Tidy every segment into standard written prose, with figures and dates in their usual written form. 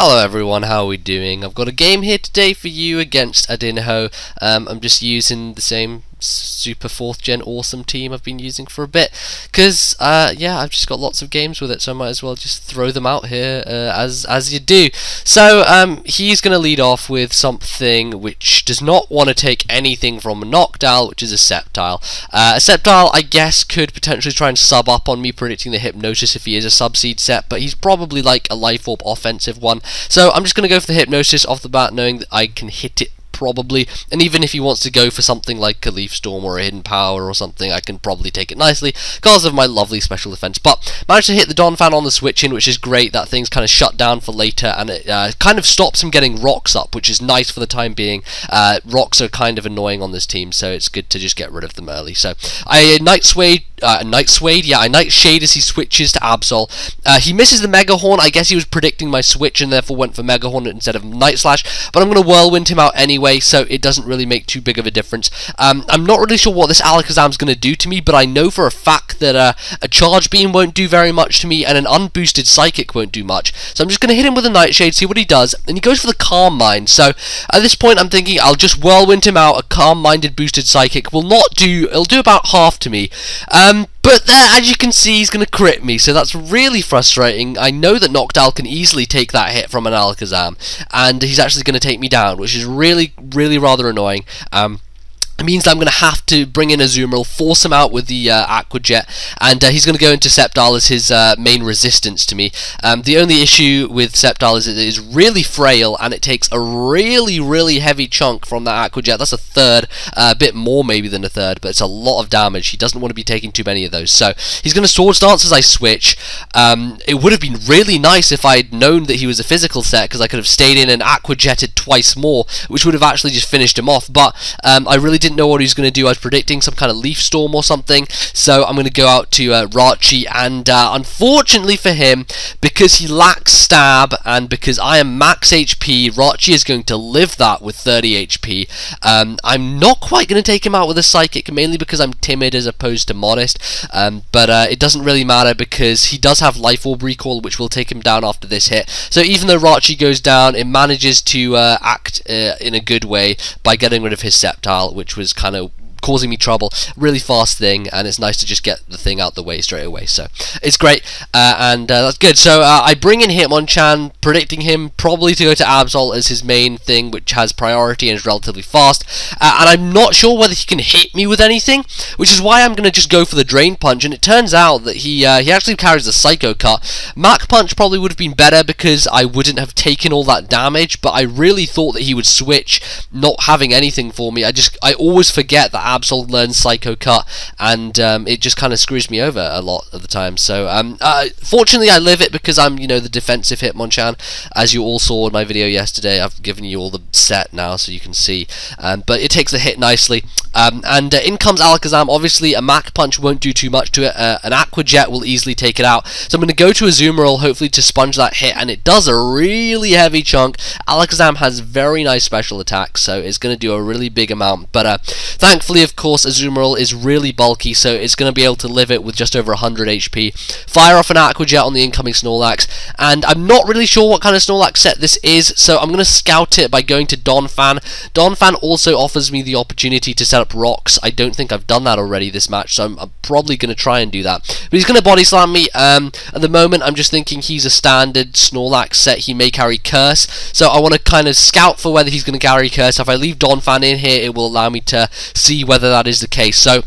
Hello everyone, how are we doing? I've got a game here today for you against Adinho. I'm just using the same super 4th gen awesome team I've been using for a bit because yeah, I've just got lots of games with it, so I might as well just throw them out here as you do. So he's going to lead off with something which does not want to take anything from a Noctowl, which is a Sceptile. A Sceptile, I guess, could potentially try and sub up on me predicting the Hypnosis if he is a Subseed set, but he's probably like a Life Orb offensive one, so I'm just going to go for the Hypnosis off the bat, knowing that I can hit it probably, and even if he wants to go for something like a Leaf Storm or a Hidden Power or something, I can probably take it nicely because of my lovely special defense. But managed to hit the Donphan on the switch in, which is great. That thing's kind of shut down for later, and it kind of stops him getting rocks up, which is nice for the time being. Rocks are kind of annoying on this team, so it's good to just get rid of them early. So I Night Shade as he switches to Absol. He misses the Mega Horn. I guess he was predicting my switch and therefore went for Mega Horn instead of Night Slash, but I'm going to Whirlwind him out anyway, so it doesn't really make too big of a difference. I'm not really sure what this Alakazam's going to do to me, but I know for a fact that a Charge Beam won't do very much to me, and an unboosted Psychic won't do much. So I'm just going to hit him with a Nightshade, see what he does, and he goes for the Calm Mind. So at this point I'm thinking I'll just Whirlwind him out. A Calm Minded boosted Psychic will not do, it'll do about half to me. But there, as you can see, he's going to crit me, so that's really frustrating. I know that Noctowl can easily take that hit from an Alakazam, and he's actually going to take me down, which is really rather annoying. It means that I'm going to have to bring in Azumarill, force him out with the Aqua Jet, and he's going to go into Sceptile as his main resistance to me. The only issue with Sceptile is it is really frail, and it takes a really heavy chunk from that Aqua Jet. That's a third, a bit more maybe than a third, but it's a lot of damage. He doesn't want to be taking too many of those, so he's going to Swords Dance as I switch. It would have been really nice if I had known that he was a physical set, because I could have stayed in and Aqua Jetted twice more, which would have actually just finished him off, but I really didn't know what he was going to do. I was predicting some kind of Leaf Storm or something, so I'm going to go out to Rachi, and unfortunately for him, because he lacks Stab and because I am max HP, Rachi is going to live that with 30 HP. I'm not quite going to take him out with a Psychic, mainly because I'm timid as opposed to modest, but it doesn't really matter because he does have Life Orb Recall, which will take him down after this hit. So even though Rachi goes down, it manages to act in a good way by getting rid of his Sceptile, which was kind of causing me trouble. Really fast thing, and it's nice to just get the thing out the way straight away, so it's great, and that's good. So I bring in Hitmonchan, predicting him probably to go to Absol as his main thing, which has priority and is relatively fast, and I'm not sure whether he can hit me with anything, which is why I'm going to just go for the Drain Punch, and it turns out that he actually carries the Psycho Cut. Mach Punch probably would have been better because I wouldn't have taken all that damage, but I really thought that he would switch, not having anything for me. I always forget that Absol learns Psycho Cut, and it just kind of screws me over a lot of the time. So fortunately I live it because I'm, you know, the defensive Hitmonchan, as you all saw in my video yesterday. I've given you all the set now so you can see, but it takes the hit nicely, and in comes Alakazam. Obviously a Mach Punch won't do too much to it. An Aqua Jet will easily take it out, so I'm going to go to Azumarill, hopefully to sponge that hit, and it does a really heavy chunk. Alakazam has very nice special attacks, so it's going to do a really big amount, but thankfully, of course, Azumarill is really bulky, so it's going to be able to live it with just over 100 HP. Fire off an Aqua Jet on the incoming Snorlax, and I'm not really sure what kind of Snorlax set this is, so I'm going to scout it by going to Donphan. Donphan also offers me the opportunity to set up rocks. I don't think I've done that already this match, so I'm probably going to try and do that. But he's going to Body Slam me. At the moment, I'm just thinking he's a standard Snorlax set. He may carry Curse, so I want to kind of scout for whether he's going to carry Curse. If I leave Donphan in here, it will allow me to see whether that is the case. So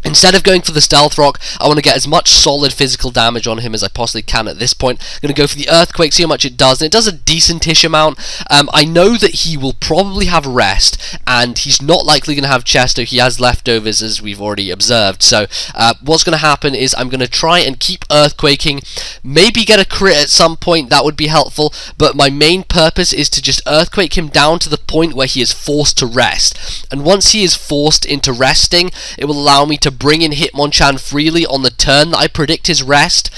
instead of going for the Stealth Rock, I want to get as much solid physical damage on him as I possibly can at this point. I'm going to go for the Earthquake, see how much it does, and it does a decentish amount. I know that he will probably have Rest, and he's not likely going to have Chesto. He has leftovers, as we've already observed. So what's going to happen is I'm going to try and keep Earthquaking, maybe get a crit at some point. That would be helpful, but my main purpose is to just Earthquake him down to the point where he is forced to rest, and once he is forced into resting, it will allow me to to bring in Hitmonchan freely on the turn that I predict his rest,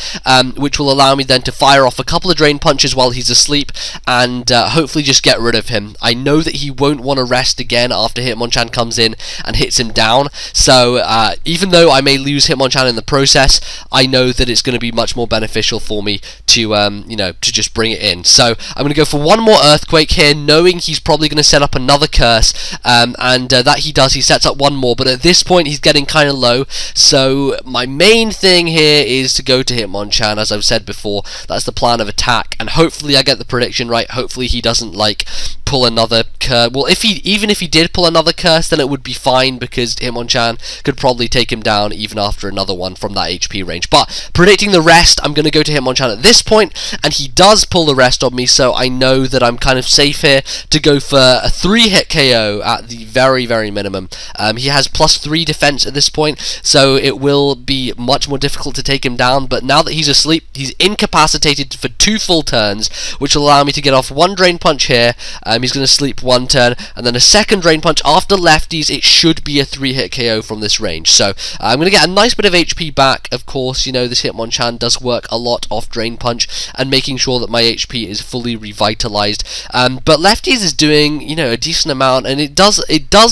which will allow me then to fire off a couple of Drain Punches while he's asleep, and hopefully just get rid of him. I know that he won't want to rest again after Hitmonchan comes in and hits him down, so even though I may lose Hitmonchan in the process, I know that it's going to be much more beneficial for me to you know, to just bring it in. So I'm going to go for one more Earthquake here, knowing he's probably going to set up another curse, and that he does. He sets up one more, but at this point he's getting kind of low, so my main thing here is to go to Hitmonchan, as I've said before. That's the plan of attack, and hopefully I get the prediction right. Hopefully he doesn't like pull another curse. Well, even if he did pull another curse, then it would be fine, because Hitmonchan could probably take him down even after another one from that HP range. But predicting the rest, I'm going to go to Hitmonchan at this point, and he does pull the rest on me, so I know that I'm kind of safe here to go for a 3-hit KO at the very, very minimum. He has +3 defense at this point, so it will be much more difficult to take him down, but now that he's asleep, he's incapacitated for 2 full turns, which will allow me to get off 1 Drain Punch here. He's going to sleep 1 turn, and then a second Drain Punch after lefties. It should be a 3-hit KO from this range, so I'm going to get a nice bit of HP back. Of course, you know, this Hitmonchan does work a lot off Drain Punch and making sure that my HP is fully revitalized, but lefties is doing, you know, a decent amount, and it does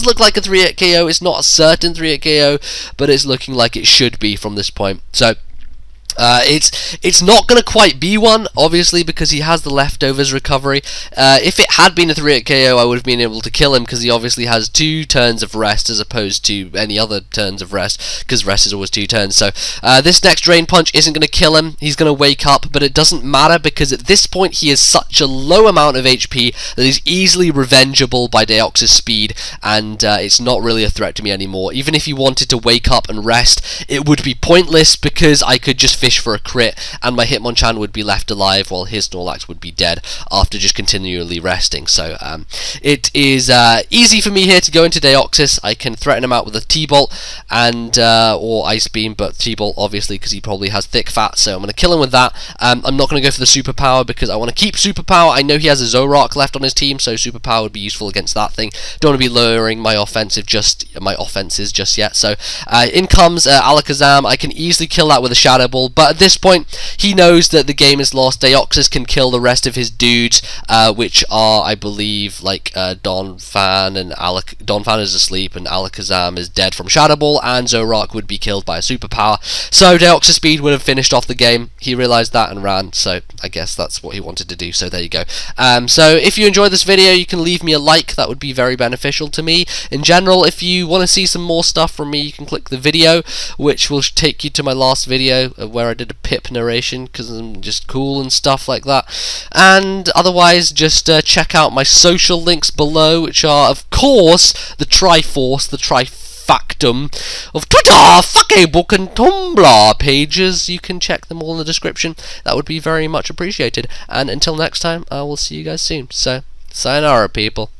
look like a 3-hit KO. It's not a certain 3-hit KO, but it's looking like it should be from this point. So it's not going to quite be one, obviously, because he has the leftovers recovery. If it had been a 3-hit KO, I would have been able to kill him, because he obviously has 2 turns of rest as opposed to any other turns of rest, because rest is always 2 turns. So this next Drain Punch isn't going to kill him. He's going to wake up, but it doesn't matter, because at this point he has such a low amount of HP that he's easily revengeable by Deoxys speed, and it's not really a threat to me anymore. Even if he wanted to wake up and rest, it would be pointless, because I could just fish for a crit, and my Hitmonchan would be left alive while his Snorlax would be dead after just continually resting. So it is easy for me here to go into Deoxys. I can threaten him out with a T-Bolt and or Ice Beam, but T-Bolt obviously, because he probably has thick fat, so I'm going to kill him with that. I'm not going to go for the Superpower, because I want to keep Superpower. I know he has a Zoroark left on his team, so Superpower would be useful against that thing. Don't want to be lowering my offenses just yet. So in comes Alakazam. I can easily kill that with a Shadow Ball, but at this point he knows that the game is lost. Deoxys can kill the rest of his dudes, which are, I believe, like Donphan, and Donphan is asleep, and Alakazam is dead from Shadow Ball, and Zoroark would be killed by a Superpower. So Deoxys speed would have finished off the game. He realized that and ran, so I guess that's what he wanted to do, so there you go. So if you enjoyed this video, you can leave me a like. That would be very beneficial to me. In general, if you want to see some more stuff from me, you can click the video, which will take you to my last video where I did a Pip narration, because I'm just cool and stuff like that. And otherwise, just check out my social links below, which are, of course, the Triforce, the Trifactum of Twitter, Facebook, and Tumblr pages. You can check them all in the description. That would be very much appreciated. And until next time, I will see you guys soon. So, sayonara, people.